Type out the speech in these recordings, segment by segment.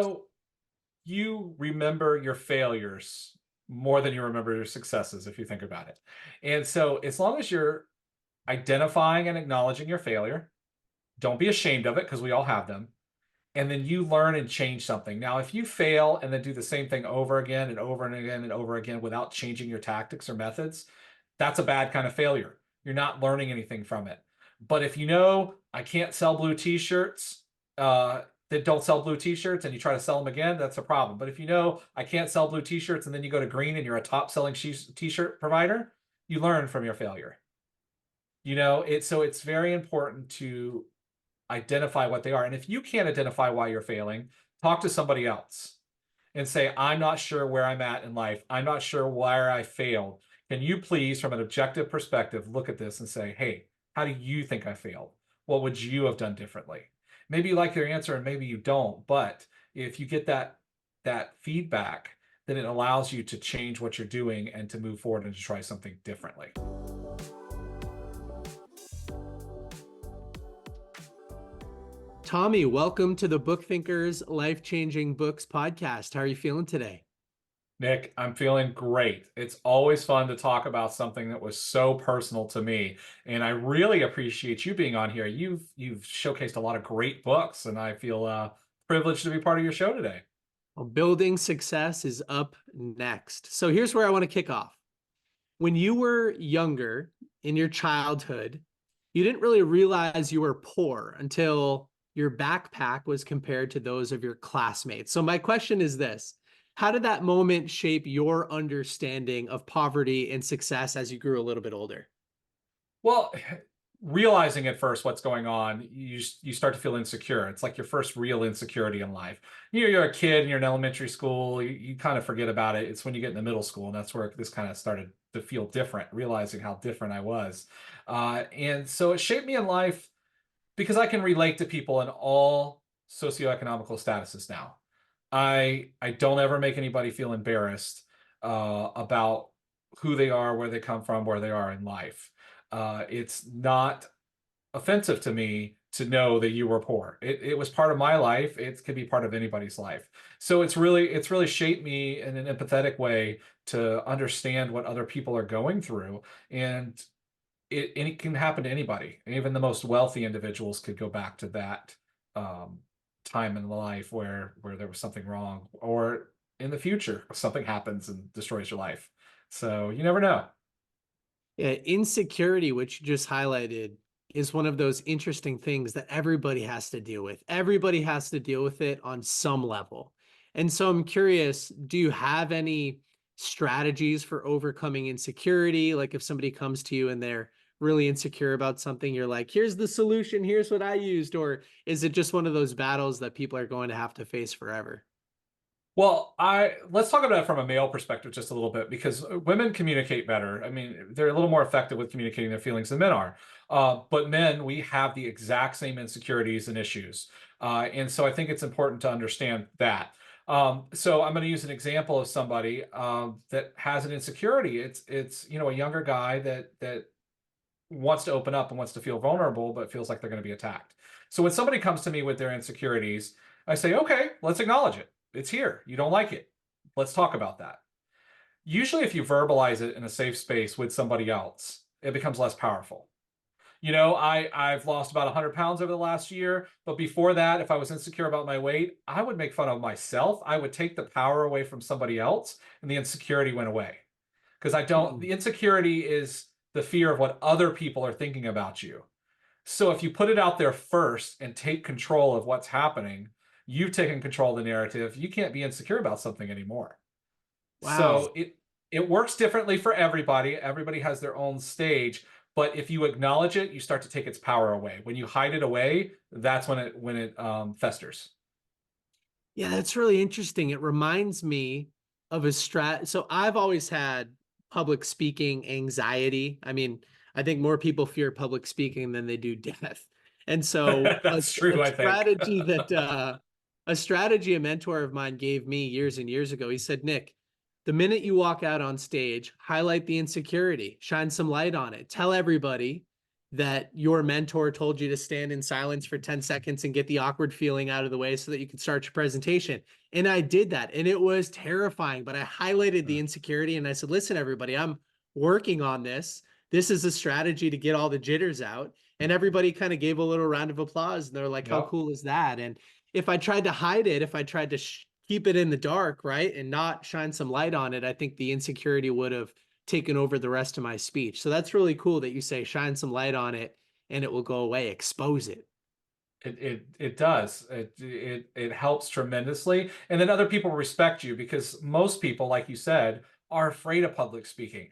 So you remember your failures more than you remember your successes, if you think about it. And so as long as you're identifying and acknowledging your failure, don't be ashamed of it because we all have them. And then you learn and change something. Now, if you fail and then do the same thing over again and over and again and over again without changing your tactics or methods, that's a bad kind of failure. You're not learning anything from it. But if you know I can't sell blue t-shirts, that don't sell blue t-shirts and you try to sell them again, that's a problem. But if you know I can't sell blue t-shirts and then you go to green and you're a top selling t-shirt provider, you learn from your failure. So it's very important to identify what they are. And if you can't identify why you're failing, talk to somebody else and say, I'm not sure where I'm at in life. I'm not sure where I failed. Can you please, from an objective perspective, look at this and say, hey, how do you think I failed? What would you have done differently? Maybe you like their answer and maybe you don't, but if you get that feedback, then it allows you to change what you're doing and to move forward and to try something differently. Tommy, welcome to the Book Thinkers Life-Changing Books podcast. How are you feeling today? Nick, I'm feeling great. It's always fun to talk about something that was so personal to me, and I really appreciate you being on here. You've showcased a lot of great books, and I feel privileged to be part of your show today. Well, building success is up next. So here's where I want to kick off. When you were younger, in your childhood, you didn't really realize you were poor until your backpack was compared to those of your classmates. So my question is this: how did that moment shape your understanding of poverty and success as you grew a little bit older? Well, realizing at first what's going on, you start to feel insecure. It's like your first real insecurity in life. You're a kid and you're in elementary school, you kind of forget about it. It's when you get into middle school, and that's where this kind of started to feel different, realizing how different I was. And so it shaped me in life because I can relate to people in all socioeconomical statuses now. I don't ever make anybody feel embarrassed about who they are, where they come from, where they are in life. It's not offensive to me to know that you were poor. It was part of my life. It could be part of anybody's life. So it's really shaped me in an empathetic way to understand what other people are going through. And it can happen to anybody. And even the most wealthy individuals could go back to that time in life where there was something wrong, or in the future something happens and destroys your life. So you never know. Yeah, insecurity, which you just highlighted, is one of those interesting things that everybody has to deal with. Everybody has to deal with it on some level. And so I'm curious, do you have any strategies for overcoming insecurity? Like if somebody comes to you and they're really insecure about something, you're like, here's the solution, here's what I used, or is it just one of those battles that people are going to have to face forever? Well, let's talk about it from a male perspective just a little bit, because women communicate better. I mean, they're a little more effective with communicating their feelings than men are. But men, we have the exact same insecurities and issues. And so I think it's important to understand that. So I'm going to use an example of somebody that has an insecurity. It's a younger guy that wants to open up and wants to feel vulnerable, but feels like they're going to be attacked. So when somebody comes to me with their insecurities, I say, okay, let's acknowledge it. It's here. You don't like it. Let's talk about that. Usually, if you verbalize it in a safe space with somebody else, it becomes less powerful. I've lost about 100 pounds over the last year, but before that, if I was insecure about my weight, I would make fun of myself. I would take the power away from somebody else, and the insecurity went away. Because the insecurity is the fear of what other people are thinking about you. So if you put it out there first and take control of what's happening, you've taken control of the narrative. You can't be insecure about something anymore. Wow. So it works differently for everybody. Everybody has their own stage, but if you acknowledge it, you start to take its power away. When you hide it away, that's when it festers. Yeah, that's really interesting. It reminds me of so I've always had public speaking anxiety. I mean, I think more people fear public speaking than they do death. And so That's a true, I think. strategy that a strategy a mentor of mine gave me years and years ago, he said, Nick, the minute you walk out on stage, highlight the insecurity, shine some light on it, tell everybody that your mentor told you to stand in silence for 10 seconds and get the awkward feeling out of the way so that you could start your presentation. And I did that, and it was terrifying, but I highlighted the insecurity and I said, listen, everybody, I'm working on this. This is a strategy to get all the jitters out. And everybody kind of gave a little round of applause. And they're like, how Yep. cool is that? And if I tried to hide it, if I tried to keep it in the dark, right, and not shine some light on it, I think the insecurity would have taken over the rest of my speech. So that's really cool that you say shine some light on it and it will go away, expose it. It does. It helps tremendously. And then other people respect you because most people, like you said, are afraid of public speaking.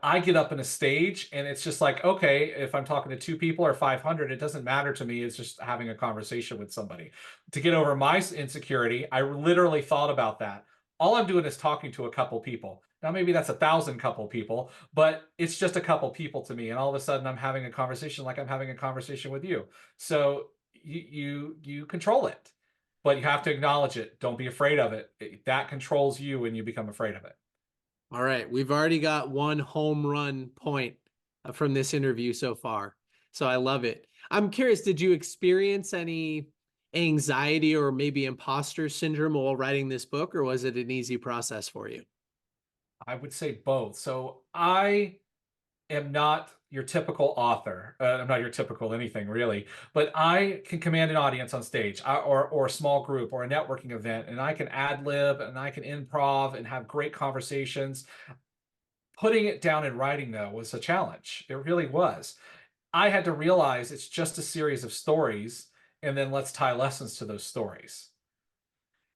I get up in a stage and it's just like, okay, if I'm talking to two people or 500, it doesn't matter to me. It's just having a conversation with somebody. To get over my insecurity, I literally thought about that. All I'm doing is talking to a couple people. Now, maybe that's 1,000 couple people, but it's just a couple people to me. And all of a sudden, I'm having a conversation like I'm having a conversation with you. So you control it, but you have to acknowledge it. Don't be afraid of it. That controls you when you become afraid of it. All right. We've already got one home run point from this interview so far. So I love it. I'm curious, did you experience any anxiety or maybe imposter syndrome while writing this book, or was it an easy process for you? I would say both. So I am not your typical author. I'm not your typical anything really, but I can command an audience on stage, or a small group or a networking event, and I can ad lib and I can improv and have great conversations. Putting it down in writing, though, was a challenge. It really was. I had to realize it's just a series of stories, and then let's tie lessons to those stories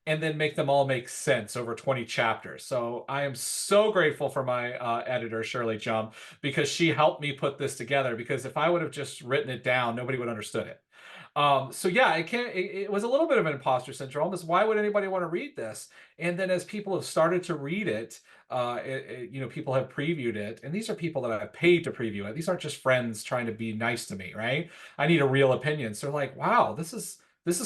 and then make them all make sense over 20 chapters. So I am so grateful for my editor, Shirley Jump, because she helped me put this together. Because if I would have just written it down, nobody would have understood it. So yeah, it was a little bit of an imposter syndrome. Is why would anybody want to read this? And then as people have started to read it, people have previewed it, and these are people that I've paid to preview it. These aren't just friends trying to be nice to me, right? I need a real opinion. So they're like, wow, this is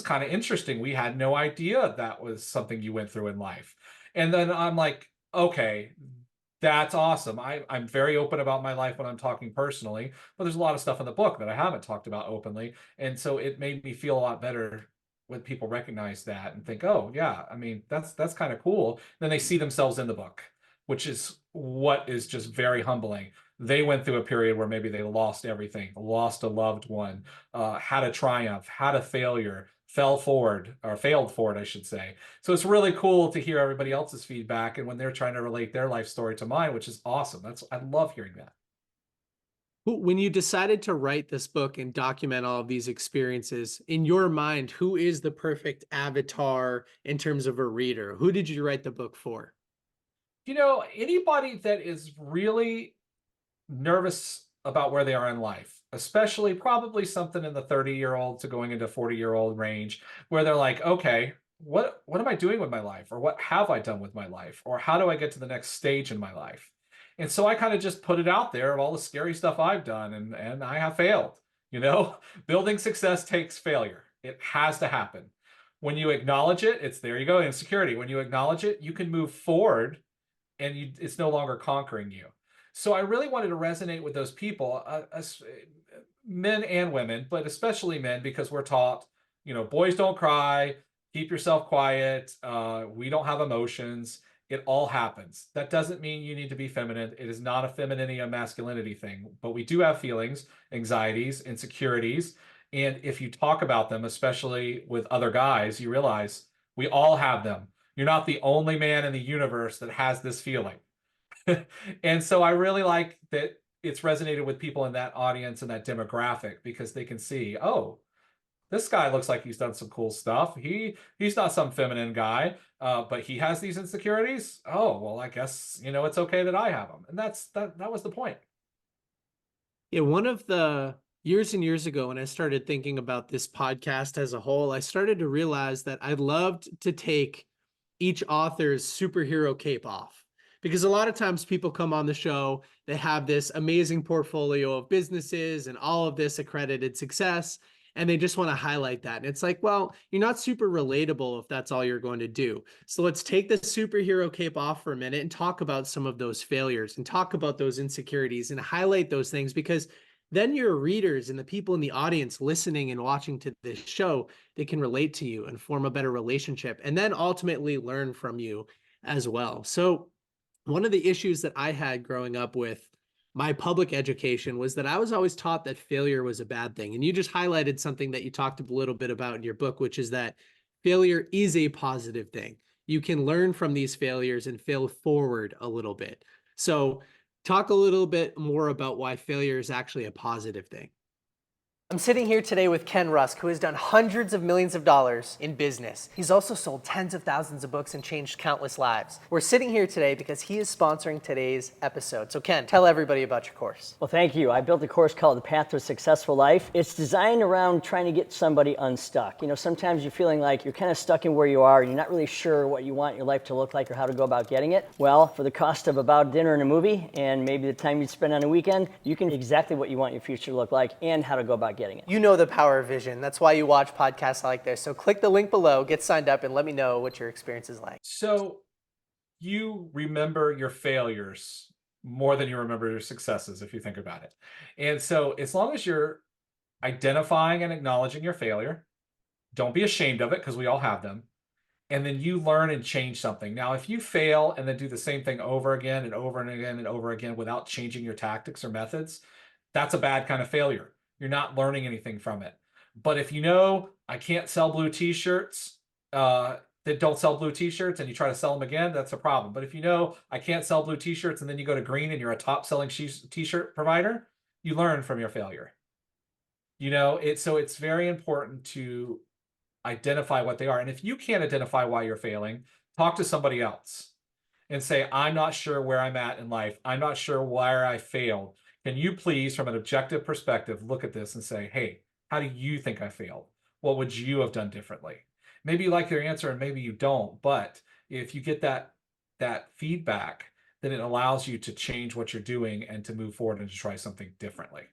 kind of interesting. We had no idea that was something you went through in life. And then I'm like, okay, that's awesome. I'm very open about my life when I'm talking personally, but there's a lot of stuff in the book that I haven't talked about openly. And so it made me feel a lot better when people recognize that and think, oh yeah, I mean, that's kind of cool. Then they see themselves in the book, which is what is just very humbling. They went through a period where maybe they lost everything, lost a loved one, had a triumph, had a failure, fell forward, or failed forward, I should say. So it's really cool to hear everybody else's feedback and when they're trying to relate their life story to mine, which is awesome. I love hearing that. When you decided to write this book and document all of these experiences, in your mind, who is the perfect avatar in terms of a reader? Who did you write the book for? Anybody that is really nervous about where they are in life, especially probably something in the 30-year-old to going into 40-year-old range, where they're like, okay, what am I doing with my life? Or what have I done with my life? Or how do I get to the next stage in my life? And so I kind of just put it out there of all the scary stuff I've done, and I have failed. Building success takes failure. It has to happen. When you acknowledge it, it's there you go, insecurity. When you acknowledge it, you can move forward and it's no longer conquering you. So I really wanted to resonate with those people, men and women, but especially men, because we're taught, boys don't cry, keep yourself quiet, we don't have emotions. It all happens. That doesn't mean you need to be feminine. It is not a femininity or masculinity thing, but we do have feelings, anxieties, insecurities. And if you talk about them, especially with other guys, you realize we all have them. You're not the only man in the universe that has this feeling. And so I really like that it's resonated with people in that audience and that demographic because they can see, oh, this guy looks like he's done some cool stuff. He's not some feminine guy, but he has these insecurities. Oh, well, I guess, it's okay that I have them. And that was the point. Yeah, one of the years and years ago, when I started thinking about this podcast as a whole, I started to realize that I loved to take each author's superhero cape off. Because a lot of times people come on the show, they have this amazing portfolio of businesses and all of this accredited success, and they just want to highlight that. And it's like, well, you're not super relatable if that's all you're going to do. So let's take the superhero cape off for a minute and talk about some of those failures and talk about those insecurities and highlight those things because then your readers and the people in the audience listening and watching to this show, they can relate to you and form a better relationship and then ultimately learn from you as well. So one of the issues that I had growing up with my public education was that I was always taught that failure was a bad thing. And you just highlighted something that you talked a little bit about in your book, which is that failure is a positive thing. You can learn from these failures and fail forward a little bit. So, talk a little bit more about why failure is actually a positive thing. I'm sitting here today with Ken Rusk, who has done hundreds of millions of dollars in business. He's also sold tens of thousands of books and changed countless lives. We're sitting here today because he is sponsoring today's episode. So Ken, tell everybody about your course. Well, thank you. I built a course called The Path to a Successful Life. It's designed around trying to get somebody unstuck. You know, sometimes you're feeling like you're kind of stuck in where you are and you're not really sure what you want your life to look like or how to go about getting it. Well, for the cost of about dinner and a movie and maybe the time you spend on a weekend, you can exactly what you want your future to look like and how to go about getting it. You know the power of vision. That's why you watch podcasts like this. So click the link below, get signed up, and let me know what your experience is like. So you remember your failures more than you remember your successes, if you think about it. And so as long as you're identifying and acknowledging your failure, don't be ashamed of it because we all have them. And then you learn and change something. Now, if you fail and then do the same thing over again and over and again and over again without changing your tactics or methods, that's a bad kind of failure. You're not learning anything from it. But if you know, I can't sell blue t-shirts, that don't sell blue t-shirts and you try to sell them again, that's a problem. But if you know, I can't sell blue t-shirts and then you go to green and you're a top selling t-shirt provider, you learn from your failure. So it's very important to identify what they are. And if you can't identify why you're failing, talk to somebody else and say, I'm not sure where I'm at in life. I'm not sure where I failed. Can you please, from an objective perspective, look at this and say, hey, how do you think I failed? What would you have done differently? Maybe you like their answer and maybe you don't, but if you get that feedback, then it allows you to change what you're doing and to move forward and to try something differently.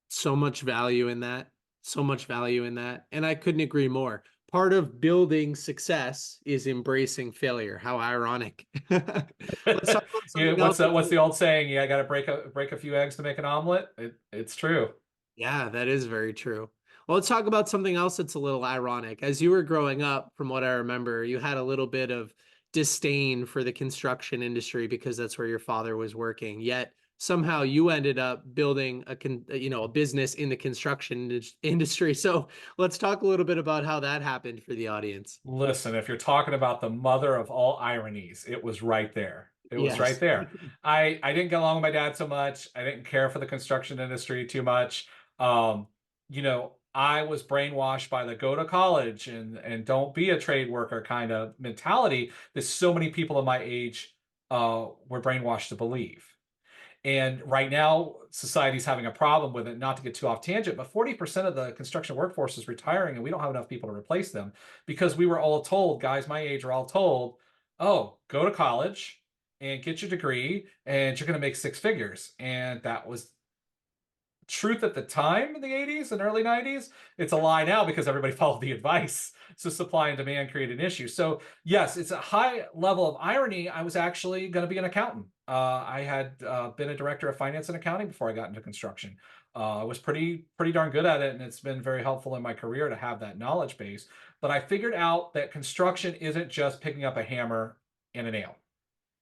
So much value in that. So much value in that. And I couldn't agree more. Part of building success is embracing failure. How ironic. Let's talk about Yeah, something else. what's the old saying? Yeah, I got to break a few eggs to make an omelet. It's true. Yeah, that is very true. Well, let's talk about something else that's a little ironic. As you were growing up, from what I remember, you had a little bit of disdain for the construction industry because that's where your father was working. Yet somehow you ended up building a business in the construction industry. So let's talk a little bit about how that happened for the audience. Listen, if you're talking about the mother of all ironies, it was right there. It was right Yes. there. I didn't get along with my dad so much. I didn't care for the construction industry too much. Um, I was brainwashed by the go to college and don't be a trade worker kind of mentality that so many people in my age were brainwashed to believe. And right now, society's having a problem with it, not to get too off tangent, but 40% of the construction workforce is retiring and we don't have enough people to replace them because we were all told, guys my age are all told, oh, go to college and get your degree and you're going to make six figures. And that was truth at the time in the 80s and early 90s. It's a lie now because everybody followed the advice. So supply and demand create an issue. So yes, it's a high level of irony. I was actually going to be an accountant. I had been a director of finance and accounting before I got into construction. I was pretty darn good at it, and it's been very helpful in my career to have that knowledge base. But I figured out that construction isn't just picking up a hammer and a nail.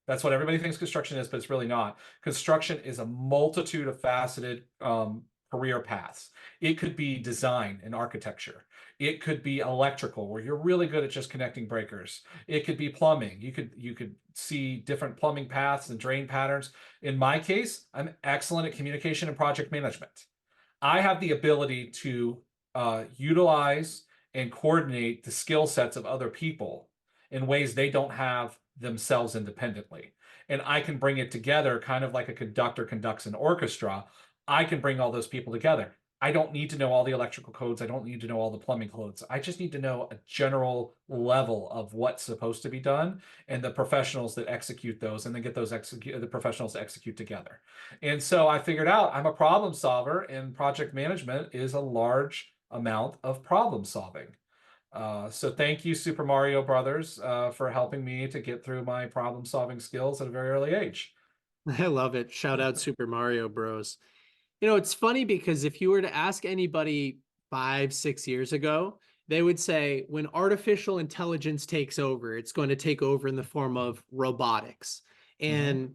That's what everybody thinks construction is, but it's really not. Construction is a multitude of faceted career paths. It could be design and architecture. It could be electrical, where you're really good at just connecting breakers. It could be plumbing. You could see different plumbing paths and drain patterns. In my case, I'm excellent at communication and project management. I have the ability to utilize and coordinate the skill sets of other people in ways they don't have themselves independently. And I can bring it together kind of like a conductor conducts an orchestra. I can bring all those people together. I don't need to know all the electrical codes. I don't need to know all the plumbing codes. I just need to know a general level of what's supposed to be done and the professionals that execute those and then get the professionals to execute together. And so I figured out I'm a problem solver, and project management is a large amount of problem solving. So thank you, Super Mario Brothers, for helping me to get through my problem-solving skills at a very early age. I love it. Shout out Super Mario Bros. You know, it's funny because if you were to ask anybody 5, 6 years ago, they would say when artificial intelligence takes over, it's going to take over in the form of robotics. And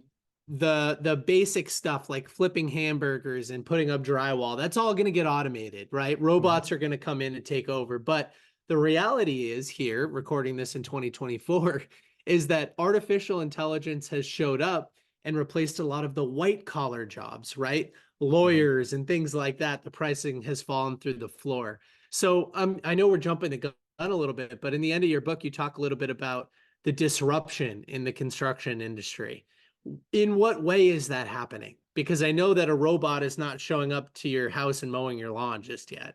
the basic stuff like flipping hamburgers and putting up drywall, that's all going to get automated, right? Robots are going to come in and take over. But the reality is here, recording this in 2024, is that artificial intelligence has showed up and replaced a lot of the white collar jobs, right? Lawyers and things like that. The pricing has fallen through the floor. So I know we're jumping the gun a little bit, but in the end of your book, you talk a little bit about the disruption in the construction industry. In what way is that happening? Because I know that a robot is not showing up to your house and mowing your lawn just yet.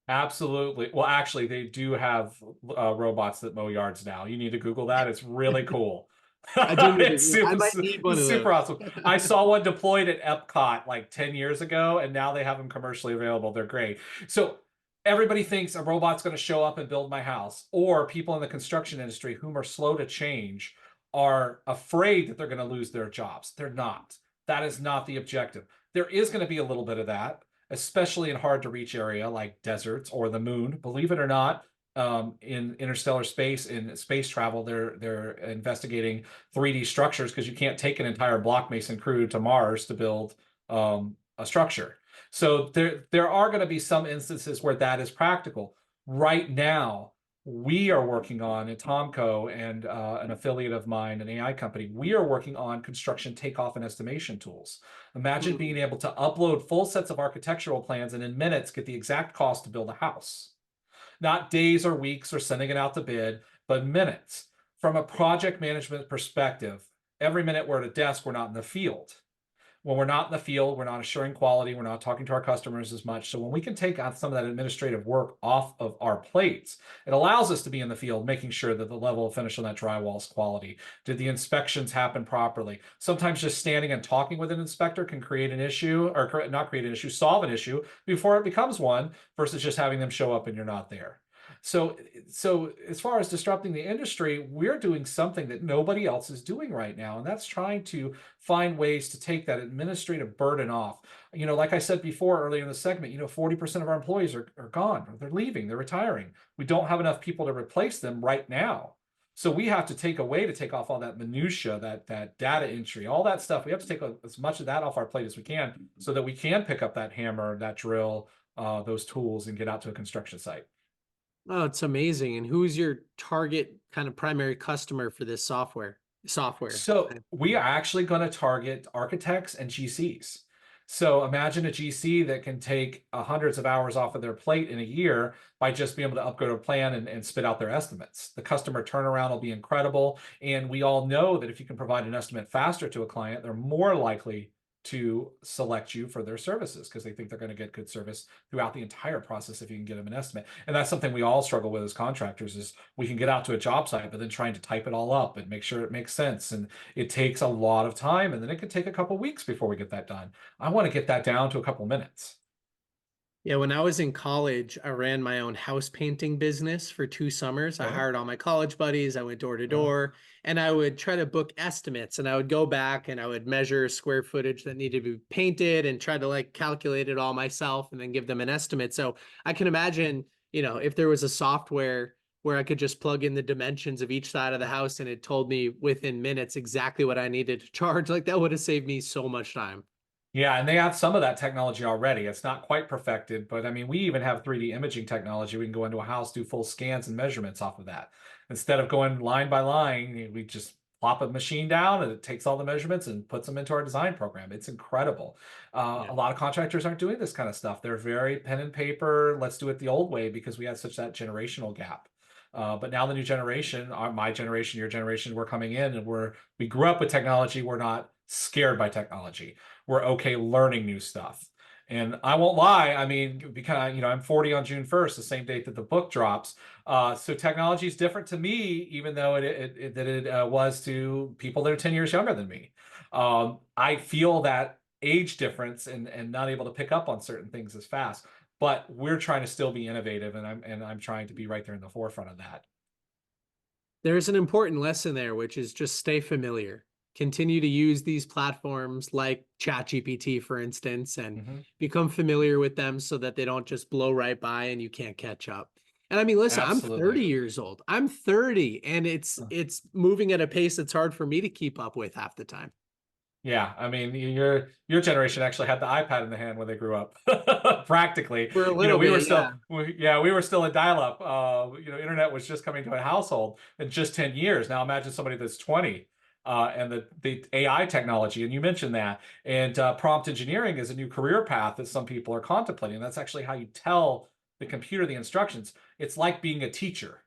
Absolutely. Well, actually, they do have robots that mow yards now. You need to Google that. It's really cool. I do need It's to, I super, might need one it's of super those. awesome. I saw one deployed at Epcot like 10 years ago, and now they have them commercially available. They're great. So everybody thinks a robot's going to show up and build my house, or people in the construction industry whom are slow to change are afraid that they're going to lose their jobs. They're not. That is not the objective. There is going to be a little bit of that, especially in hard to reach area like deserts or the moon. Believe it or not, in interstellar space, in space travel, they're investigating 3D structures because you can't take an entire block mason crew to Mars to build a structure. So there are going to be some instances where that is practical. Right now, we are working on at TomCo and an affiliate of mine, an AI company. We are working on construction takeoff and estimation tools. Imagine being able to upload full sets of architectural plans and in minutes get the exact cost to build a house. Not days or weeks or sending it out to bid, but minutes. From a project management perspective, every minute we're at a desk, we're not in the field. When we're not in the field, we're not assuring quality, we're not talking to our customers as much. So when we can take out some of that administrative work off of our plates, it allows us to be in the field, making sure that the level of finish on that drywall is quality. Did the inspections happen properly? Sometimes just standing and talking with an inspector can create an issue, or not create an issue, solve an issue before it becomes one, versus just having them show up and you're not there. So as far as disrupting the industry, we're doing something that nobody else is doing right now, and that's trying to find ways to take that administrative burden off. You know, like I said before earlier in the segment, 40% of our employees are gone, they're leaving, they're retiring. We don't have enough people to replace them right now. So we have to take off all that minutia, that data entry, all that stuff. We have to take as much of that off our plate as we can so that we can pick up that hammer, that drill, those tools, and get out to a construction site. Oh, it's amazing. And who's your target kind of primary customer for this software? So we are actually going to target architects and GCs. So imagine a GC that can take hundreds of hours off of their plate in a year by just being able to upgrade a plan and spit out their estimates. The customer turnaround will be incredible. And we all know that if you can provide an estimate faster to a client, they're more likely to select you for their services because they think they're going to get good service throughout the entire process if you can get them an estimate. And that's something we all struggle with as contractors is we can get out to a job site, but then trying to type it all up and make sure it makes sense. And it takes a lot of time, and then it could take a couple of weeks before we get that done. I want to get that down to a couple of minutes. Yeah, when I was in college, I ran my own house painting business for 2 summers. I hired all my college buddies. I went door to door and I would try to book estimates and I would go back and I would measure square footage that needed to be painted and try to like calculate it all myself and then give them an estimate. So I can imagine, if there was a software where I could just plug in the dimensions of each side of the house and it told me within minutes exactly what I needed to charge, like that would have saved me so much time. Yeah, and they have some of that technology already. It's not quite perfected, but I mean, we even have 3D imaging technology. We can go into a house, do full scans and measurements off of that. Instead of going line by line, we just plop a machine down and it takes all the measurements and puts them into our design program. It's incredible. A lot of contractors aren't doing this kind of stuff. They're very pen and paper. Let's do it the old way because we had such that generational gap. But now the new generation, my generation, your generation, we're coming in and we grew up with technology. We're not scared by technology. We're okay learning new stuff. And I won't lie, I mean, because I'm 40 on June 1st, the same date that the book drops. So technology is different to me, even though it was to people that are 10 years younger than me. I feel that age difference and not able to pick up on certain things as fast. But we're trying to still be innovative, and I'm trying to be right there in the forefront of that. There's an important lesson there, which is just stay familiar. continue to use these platforms like ChatGPT, for instance, and Mhm. become familiar with them so that they don't just blow right by and you can't catch up. And I mean, listen, I'm 30 Absolutely. years old. I'm 30 and it's moving at a pace that's hard for me to keep up with half the time. Yeah, I mean, your generation actually had the iPad in the hand when they grew up, practically. For a You know, little bit, yeah. we were still in dial-up. Internet was just coming to a household in just 10 years. Now imagine somebody that's 20, and the AI technology, and you mentioned that, and prompt engineering is a new career path that some people are contemplating. That's actually how you tell the computer the instructions. It's like being a teacher.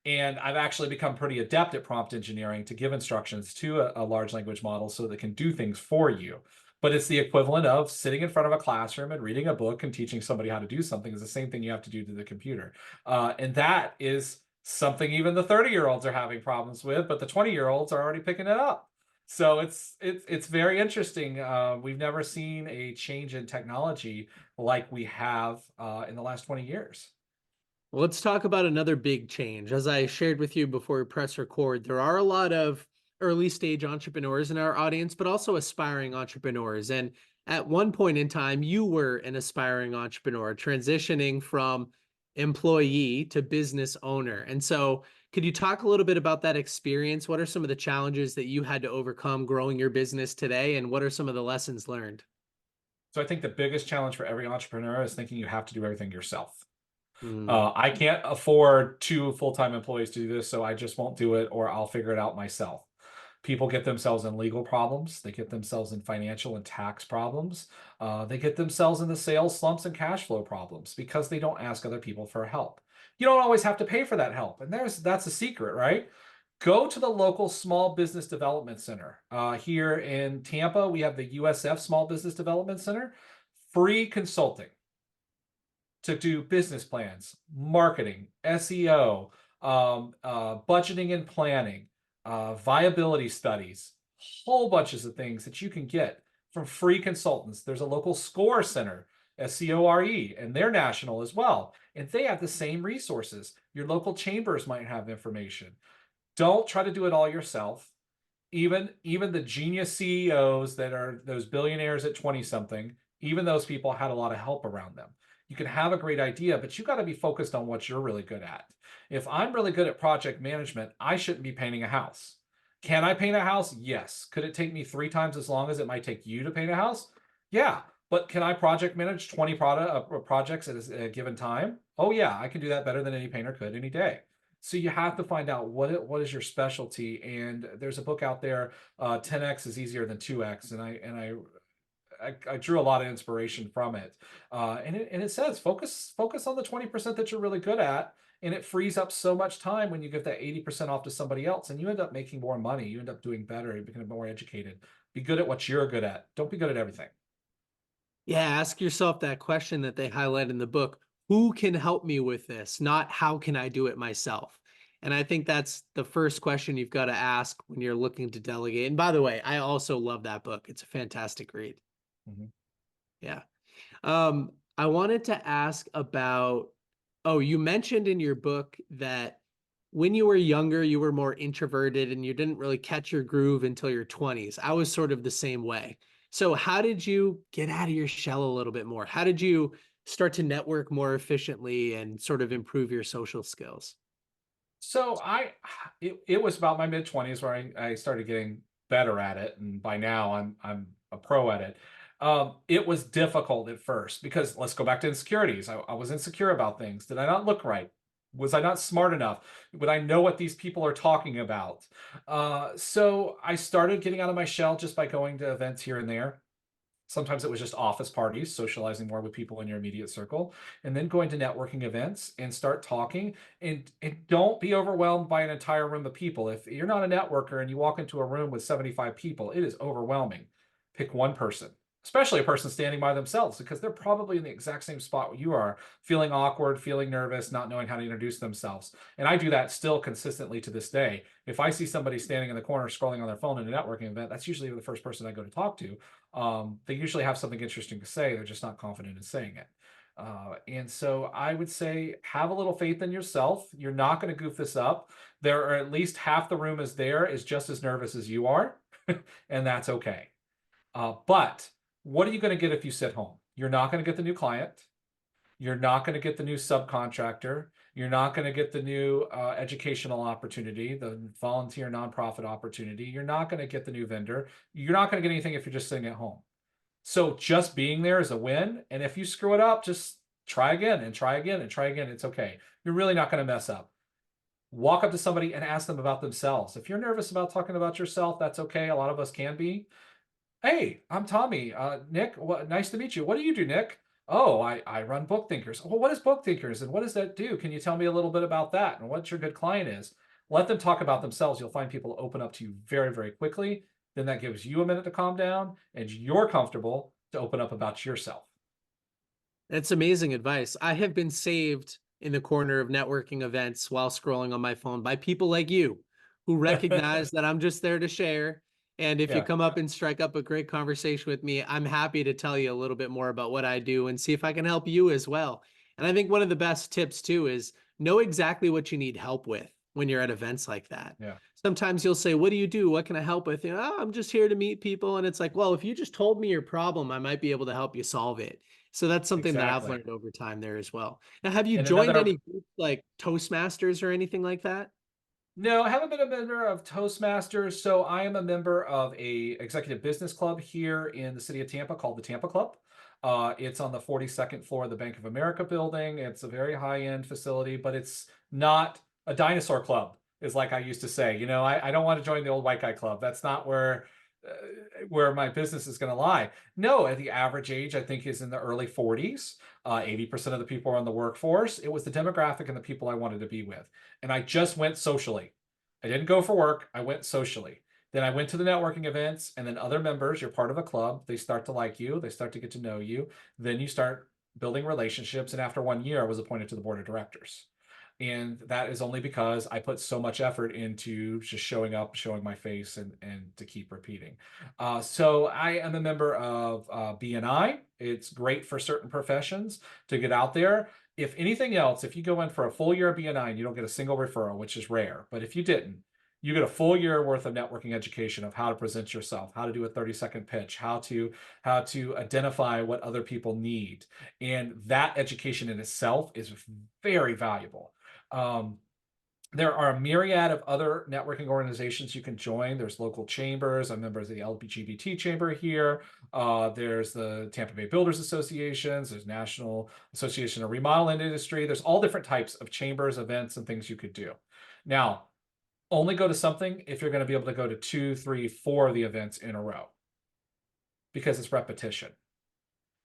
And I've actually become pretty adept at prompt engineering to give instructions to a large language model so that it can do things for you. But it's the equivalent of sitting in front of a classroom and reading a book and teaching somebody how to do something is the same thing you have to do to the computer. And that is something even the 30-year-olds are having problems with, but the 20-year-olds are already picking it up. So it's very interesting. We've never seen a change in technology like we have in the last 20 years. Well, let's talk about another big change. As I shared with you before we press record, there are a lot of early stage entrepreneurs in our audience, but also aspiring entrepreneurs. And at one point in time, you were an aspiring entrepreneur, transitioning from employee to business owner. And so, could you talk a little bit about that experience? What are some of the challenges that you had to overcome growing your business today? And what are some of the lessons learned? So I think the biggest challenge for every entrepreneur is thinking you have to do everything yourself. Mm. I can't afford two full-time employees to do this, so I just won't do it, or I'll figure it out myself. People get themselves in legal problems. They get themselves in financial and tax problems. They get themselves in the sales slumps and cash flow problems because they don't ask other people for help. You don't always have to pay for that help, and that's a secret, right? Go to the local Small Business Development Center. Here in Tampa, we have the USF Small Business Development Center. Free consulting to do business plans, marketing, SEO, budgeting and planning, viability studies, whole bunches of things that you can get from free consultants. There's a local SCORE Center, SCORE, and they're national as well. And they have the same resources. Your local chambers might have information. Don't try to do it all yourself. Even the genius CEOs that are those billionaires at 20 something, even those people had a lot of help around them. You can have a great idea, but you got to be focused on what you're really good at. If I'm really good at project management, I shouldn't be painting a house. Can I paint a house? Yes. Could it take me 3 times as long as it might take you to paint a house? Yeah. But can I project manage 20 projects at a given time? Oh yeah, I can do that better than any painter could any day. So you have to find out what is your specialty. And there's a book out there, 10x is easier than 2x, and I drew a lot of inspiration from it. And it says focus on the 20% that you're really good at, and it frees up so much time when you give that 80% off to somebody else, and you end up making more money. You end up doing better. You become more educated. Be good at what you're good at. Don't be good at everything. Yeah, ask yourself that question that they highlight in the book. Who can help me with this? Not how can I do it myself? And I think that's the first question you've got to ask when you're looking to delegate. And by the way, I also love that book. It's a fantastic read. Mhm. Yeah. I wanted to ask about, oh, you mentioned in your book that when you were younger, you were more introverted and you didn't really catch your groove until your 20s. I was sort of the same way. So how did you get out of your shell a little bit more? How did you start to network more efficiently and sort of improve your social skills? So it was about my mid 20s where I started getting better at it, and by now I'm a pro at it. It was difficult at first because let's go back to insecurities. I was insecure about things. Did I not look right? Was I not smart enough? Would I know what these people are talking about? So I started getting out of my shell just by going to events here and there. Sometimes it was just office parties, socializing more with people in your immediate circle, and then going to networking events and start talking. And don't be overwhelmed by an entire room of people. If you're not a networker and you walk into a room with 75 people, it is overwhelming. Pick one person, especially a person standing by themselves, because they're probably in the exact same spot you are, feeling awkward, feeling nervous, not knowing how to introduce themselves. And I do that still consistently to this day. If I see somebody standing in the corner scrolling on their phone in a networking event, that's usually the first person I go to talk to. They usually have something interesting to say. They're just not confident in saying it. And so I would say have a little faith in yourself. You're not going to goof this up. There are at least half the room is just as nervous as you are. and that's okay. But what are you going to get if you sit home? You're not going to get the new client. You're not going to get the new subcontractor. You're not going to get the new educational opportunity, the volunteer nonprofit opportunity. You're not going to get the new vendor. You're not going to get anything if you're just sitting at home. So just being there is a win. And if you screw it up, just try again and try again and try again. It's okay. You're really not going to mess up. Walk up to somebody and ask them about themselves. If you're nervous about talking about yourself, that's okay. A lot of us can be. Hey, I'm Tommy. Nick, nice to meet you. What do you do, Nick? Oh, I run Book Thinkers. Well, what is Book Thinkers and what does that do? Can you tell me a little bit about that and what your good client is? Let them talk about themselves. You'll find people open up to you very, very quickly. Then that gives you a minute to calm down and you're comfortable to open up about yourself. That's amazing advice. I have been saved in the corner of networking events while scrolling on my phone by people like you who recognize that I'm just there to share. And if you Yeah. come up and strike up a great conversation with me, I'm happy to tell you a little bit more about what I do and see if I can help you as well. And I think one of the best tips too is know exactly what you need help with when you're at events like that. Yeah. Sometimes you'll say, what do you do? What can I help with? You know, "Oh, I'm just here to meet people." And it's like, well, if you just told me your problem, I might be able to help you solve it. So that's something that I've Exactly. learned over time there as well. Now, have you And joined another any groups like Toastmasters or anything like that? No, I haven't been a member of Toastmasters. So I am a member of a executive business club here in the city of Tampa called the Tampa Club. It's on the 42nd floor of the Bank of America building. It's a very high-end facility, but it's not a dinosaur club, is like I used to say. You know, I don't want to join the old white guy club. That's not where my business is going to lie. No, at the average age, I think, is in the early 40s. 80% of the people are in the workforce. It was the demographic and the people I wanted to be with. And I just went socially. I didn't go for work. I went socially. Then I went to the networking events, and then other members, you're part of a club. They start to like you. They start to get to know you. Then you start building relationships. And after 1 year, I was appointed to the board of directors. And that is only because I put so much effort into just showing up, showing my face, and to keep repeating. So I am a member of BNI. It's great for certain professions to get out there. If anything else, if you go in for a full year of BNI and you don't get a single referral, which is rare, but if you didn't, you get a full year worth of networking education of how to present yourself, how to do a 30-second pitch, how to identify what other people need. And that education in itself is very valuable. There are a myriad of other networking organizations you can join. There's local chambers. I'm a member of the LGBT chamber here. There's the Tampa Bay Builders Associations. There's National Association of Remodeling Industry. There's all different types of chambers, events, and things you could do. Now, only go to something if you're going to be able to go to 2, 3, 4 of the events in a row, because it's repetition.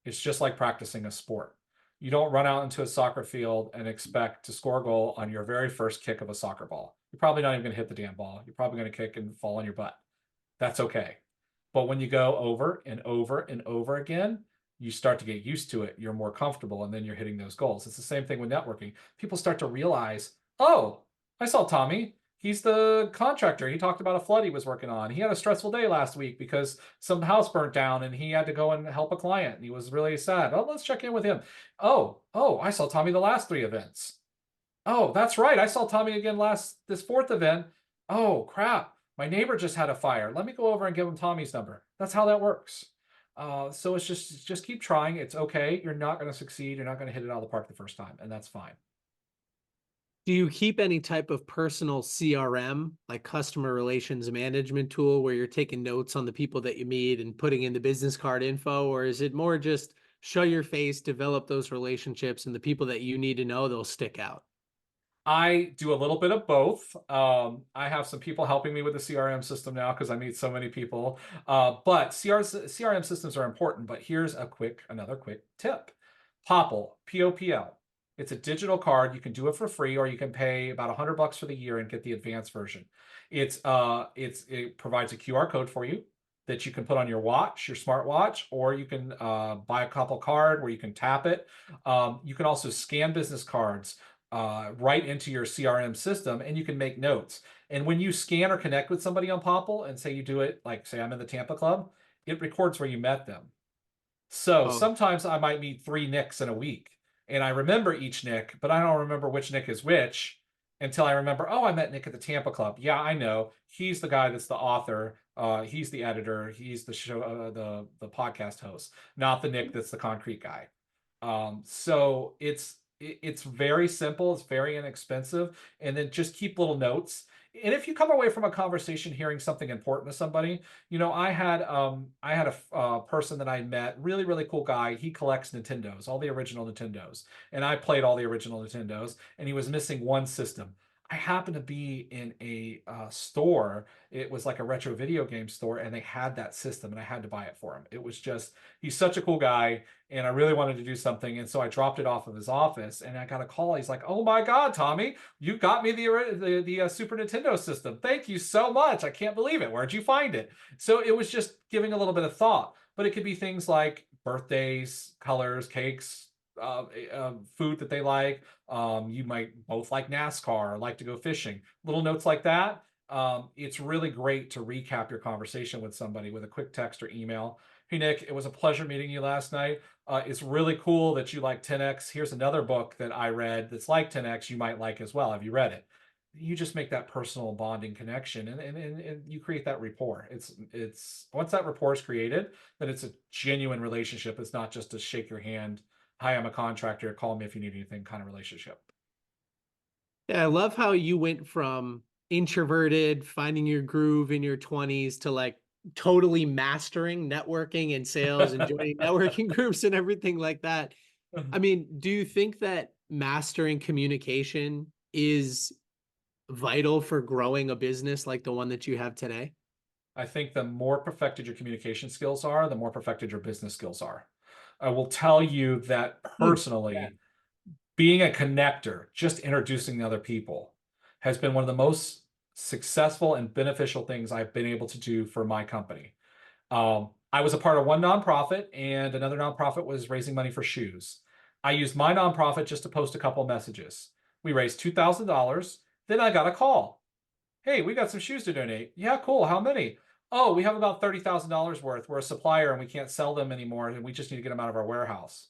It's just like practicing a sport. You don't run out into a soccer field and expect to score a goal on your very first kick of a soccer ball. You're probably not even going to hit the damn ball. You're probably going to kick and fall on your butt. That's okay. But when you go over and over and over again, you start to get used to it. You're more comfortable, and then you're hitting those goals. It's the same thing with networking. People start to realize, oh, I saw Tommy. He's the contractor. He talked about a flood he was working on. He had a stressful day last week because some house burnt down and he had to go and help a client. And he was really sad. Oh, let's check in with him. Oh, I saw Tommy the last 3 events. Oh, that's right. I saw Tommy again this 4th event. Oh, crap. My neighbor just had a fire. Let me go over and give him Tommy's number. That's how that works. So it's just keep trying. It's okay. You're not going to succeed. You're not going to hit it out of the park the first time, and that's fine. Do you keep any type of personal CRM, like customer relations management tool, where you're taking notes on the people that you meet and putting in the business card info? Or is it more just show your face, develop those relationships, and the people that you need to know, they'll stick out? I do a little bit of both. I have some people helping me with the CRM system now because I meet so many people. But CRM systems are important. But here's another quick tip. Popl, P-O-P-L. It's a digital card. You can do it for free, or you can pay about $100 for the year and get the advanced version. It provides a QR code for you that you can put on your watch, your smartwatch, or you can buy a Popl card where you can tap it. You can also scan business cards right into your CRM system, and you can make notes. And when you scan or connect with somebody on Popl, and say you do it, like say I'm in the Tampa Club, it records where you met them. So Oh, sometimes I might meet 3 Nicks in a week, and I remember each Nick, but I don't remember which Nick is which. until I remember, oh, I met Nick at the Tampa Club. Yeah, I know. He's the guy that's the author. He's the editor. He's the show, the podcast host, not the Nick that's the concrete guy. So it's very simple. It's very inexpensive, and then just keep little notes. And if you come away from a conversation hearing something important to somebody, I had a person that I met, really really cool guy. He collects Nintendos, all the original Nintendos, and I played all the original Nintendos, and he was missing one system. I happened to be in a store. It was like a retro video game store, and they had that system, and I had to buy it for him. It was just, he's such a cool guy, and I really wanted to do something, and so I dropped it off of his office, and I got a call. He's like, "Oh my God, Tommy, you got me the Super Nintendo system. Thank you so much. I can't believe it. Where'd you find it?" So it was just giving a little bit of thought, but it could be things like birthdays, colors, cakes, food that they like. You might both like NASCAR or like to go fishing. Little notes like that. It's really great to recap your conversation with somebody with a quick text or email. "Hey, Nick, it was a pleasure meeting you last night. It's really cool that you like 10X. Here's another book that I read that's like 10X you might like as well. Have you read it?" You just make that personal bonding connection, and you create that rapport. It's once that rapport is created, then it's a genuine relationship. It's not just a shake your hand, "Hi, I'm a contractor. Call me if you need anything" kind of relationship. Yeah, I love how you went from introverted, finding your groove in your 20s to like totally mastering networking and sales and joining networking groups and everything like that. I mean, do you think that mastering communication is vital for growing a business like the one that you have today? I think the more perfected your communication skills are, the more perfected your business skills are. I will tell you that Yeah. personally, being a connector, just introducing other people, has been one of the most successful and beneficial things I've been able to do for my company. I was a part of one nonprofit, and another nonprofit was raising money for shoes. I used my nonprofit just to post a couple messages. We raised $2,000. Then I got a call. "Hey, we got some shoes to donate." "Yeah, cool. How many?" "Oh, we have about $30,000 worth. We're a supplier and we can't sell them anymore, and we just need to get them out of our warehouse."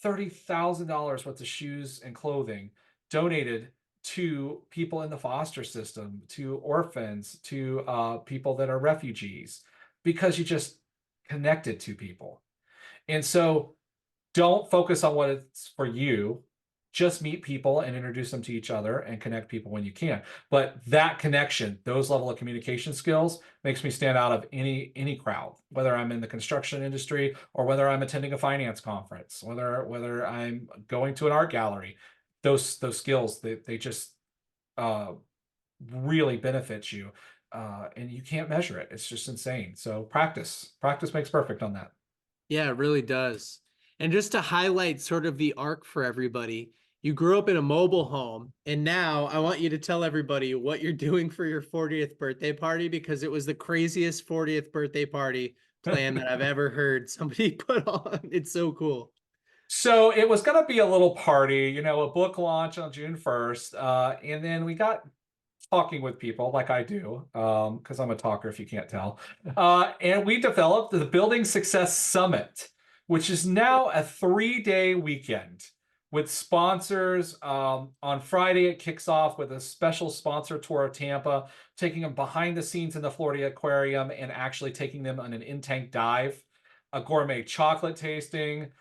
$30,000 worth of shoes and clothing donated to people in the foster system, to orphans, to people that are refugees, because you just connected to people. And so don't focus on what it's for you. Just meet people and introduce them to each other and connect people when you can. But that connection, those level of communication skills, makes me stand out of any crowd, whether I'm in the construction industry or whether I'm attending a finance conference, whether I'm going to an art gallery. Those skills, they just uh, really benefit you, and you can't measure it. It's just insane. So practice makes perfect on that. Yeah, it really does. And just to highlight sort of the arc for everybody, you grew up in a mobile home, and now I want you to tell everybody what you're doing for your 40th birthday party, because it was the craziest 40th birthday party plan that I've ever heard somebody put on. It's so cool. So it was going to be a little party, a book launch on June 1st. And then we got talking with people like I do, because I'm a talker, if you can't tell. And we developed the Building Success Summit, which is now a 3-day weekend with sponsors. On Friday, it kicks off with a special sponsor tour of Tampa, taking them behind the scenes in the Florida Aquarium and actually taking them on an in-tank dive, a gourmet chocolate tasting,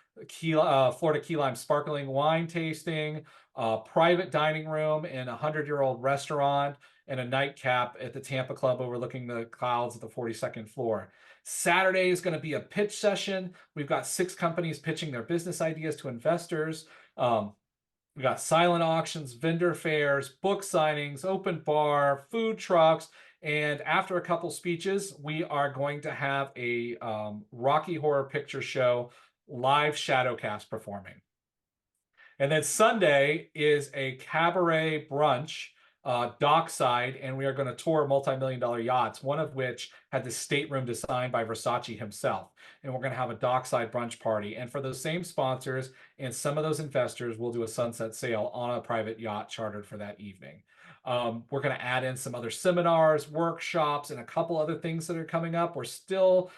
Florida key lime sparkling wine tasting, a private dining room in a 100-year-old restaurant, and a nightcap at the Tampa Club overlooking the clouds at the 42nd floor. Saturday is going to be a pitch session. We've got 6 companies pitching their business ideas to investors. We got silent auctions, vendor fairs, book signings, open bar, food trucks. And after a couple speeches, we are going to have a Rocky Horror Picture Show live shadowcast performing. And then Sunday is a cabaret brunch, dockside, and we are going to tour multi-million-dollar yachts, one of which had the stateroom designed by Versace himself. And we're going to have a dockside brunch party. And for those same sponsors and some of those investors, we'll do a sunset sail on a private yacht chartered for that evening. We're going to add in some other seminars, workshops, and a couple other things that are coming up. We're still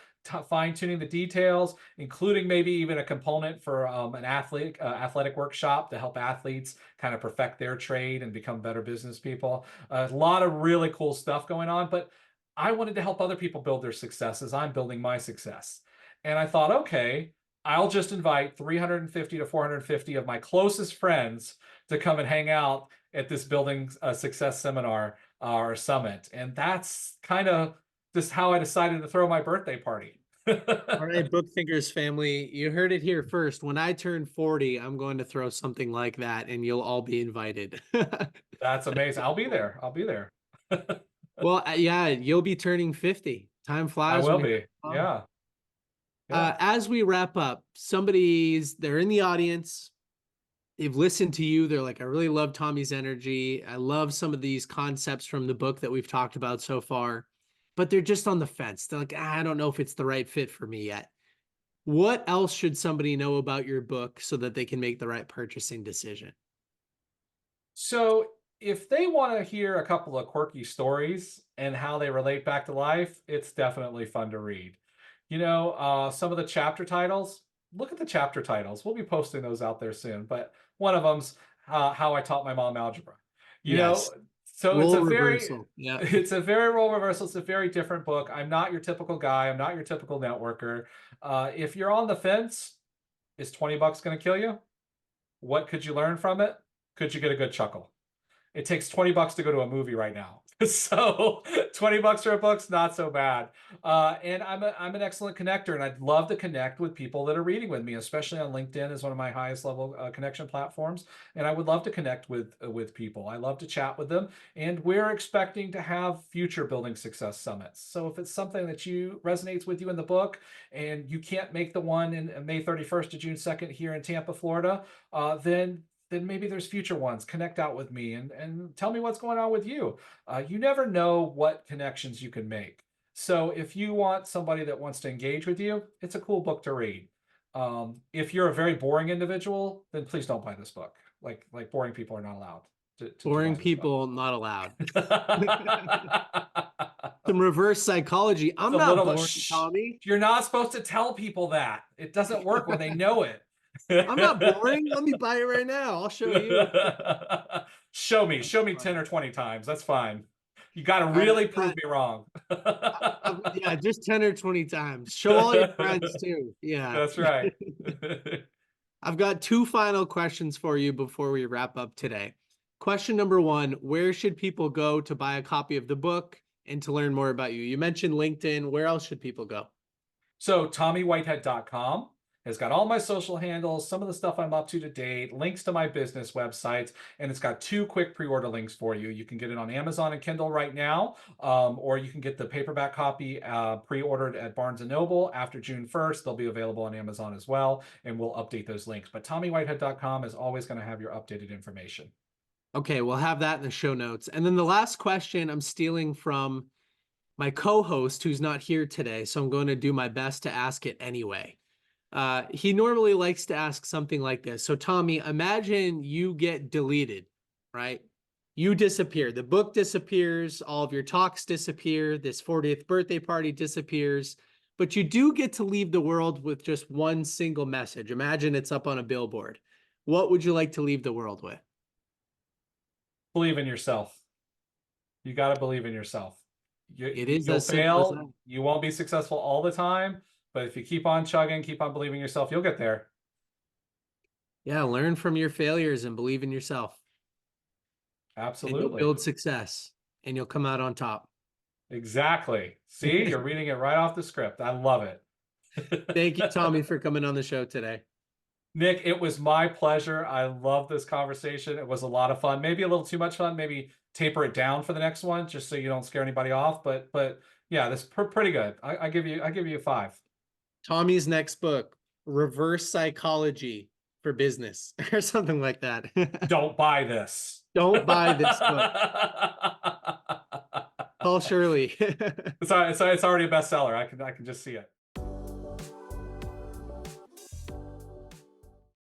fine tuning the details, including maybe even a component for an athletic workshop to help athletes kind of perfect their trade and become better business people. A lot of really cool stuff going on, but I wanted to help other people build their success as I'm building my success. And I thought, okay, I'll just invite 350 to 450 of my closest friends to come and hang out at this building success seminar or summit. And that's kind of just how I decided to throw my birthday party. All right, Book Thinkers family, you heard it here first. When I turn 40, I'm going to throw something like that and you'll all be invited. That's amazing. I'll be there. I'll be there. Well, yeah, you'll be turning 50. Time I flies. will when you're be. Yeah. As we wrap up, they're in the audience. They've listened to you. They're like, I really love Tommy's energy. I love some of these concepts from the book that we've talked about so far, but they're just on the fence. They're like, I don't know if it's the right fit for me yet. What else should somebody know about your book so that they can make the right purchasing decision? So if they want to hear a couple of quirky stories and how they relate back to life, it's definitely fun to read. Some of the chapter titles, look at the chapter titles. We'll be posting those out there soon, but one of them's How I Taught My Mom Algebra. Yes. So Role reversal. Yeah. it's a very role reversal. It's a very different book. I'm not your typical guy. I'm not your typical networker. If you're on the fence, is $20 going to kill you? What could you learn from it? Could you get a good chuckle? It takes $20 to go to a movie right now. So $20 for a book's not so bad. And I'm an excellent connector, and I'd love to connect with people that are reading with me, especially on LinkedIn is one of my highest level connection platforms. And I would love to connect with people. I love to chat with them. And we're expecting to have future building success summits. So if it's something that resonates with you in the book and you can't make the one in May 31st to June 2nd here in Tampa, Florida, then maybe there's future ones. Connect out with me and tell me what's going on with you. You never know what connections you can make. So if you want somebody that wants to engage with you, it's a cool book to read. If you're a very boring individual, then please don't buy this book. Like boring people are not allowed to Boring buy this people not allowed. book. Some reverse psychology. I'm It's a not little boring, bit, Tommy. you're not supposed to tell people that. It doesn't work when they know it. I'm not boring. Let me buy it right now. I'll show you. Show me 10 or 20 times. That's fine. You got to really prove me wrong. Yeah, just 10 or 20 times. Show all your friends too. Yeah. That's right. I've got two final questions for you before we wrap up today. Question number one, where should people go to buy a copy of the book and to learn more about you? You mentioned LinkedIn. Where else should people go? So TommyWhitehead.com has got all my social handles, some of the stuff I'm up to date, links to my business websites, and it's got 2 quick pre-order links for you. You can get it on Amazon and Kindle right now, or you can get the paperback copy pre-ordered at Barnes & Noble. After June 1st, they'll be available on Amazon as well, and we'll update those links. But TommyWhitehead.com is always going to have your updated information. Okay, we'll have that in the show notes. And then the last question I'm stealing from my co-host who's not here today, so I'm going to do my best to ask it anyway. He normally likes to ask something like this. So Tommy, imagine you get deleted, right? You disappear. The book disappears. All of your talks disappear. This 40th birthday party disappears. But you do get to leave the world with just one single message. Imagine it's up on a billboard. What would you like to leave the world with? Believe in yourself. You got to believe in yourself. You'll As simple as fail. that. You won't be successful all the time, but if you keep on chugging, keep on believing in yourself, you'll get there. Yeah, learn from your failures and believe in yourself. Absolutely. And you'll build success and you'll come out on top. Exactly. See, you're reading it right off the script. I love it. Thank you, Tommy, for coming on the show today. Nick, it was my pleasure. I love this conversation. It was a lot of fun. Maybe a little too much fun. Maybe taper it down for the next one, just so you don't scare anybody off. But yeah, this pretty good. I give you a 5. Tommy's next book, Reverse Psychology for Business, or something like that. Don't buy this. Don't buy this book. Call Shirley. It's already a bestseller. I can just see it.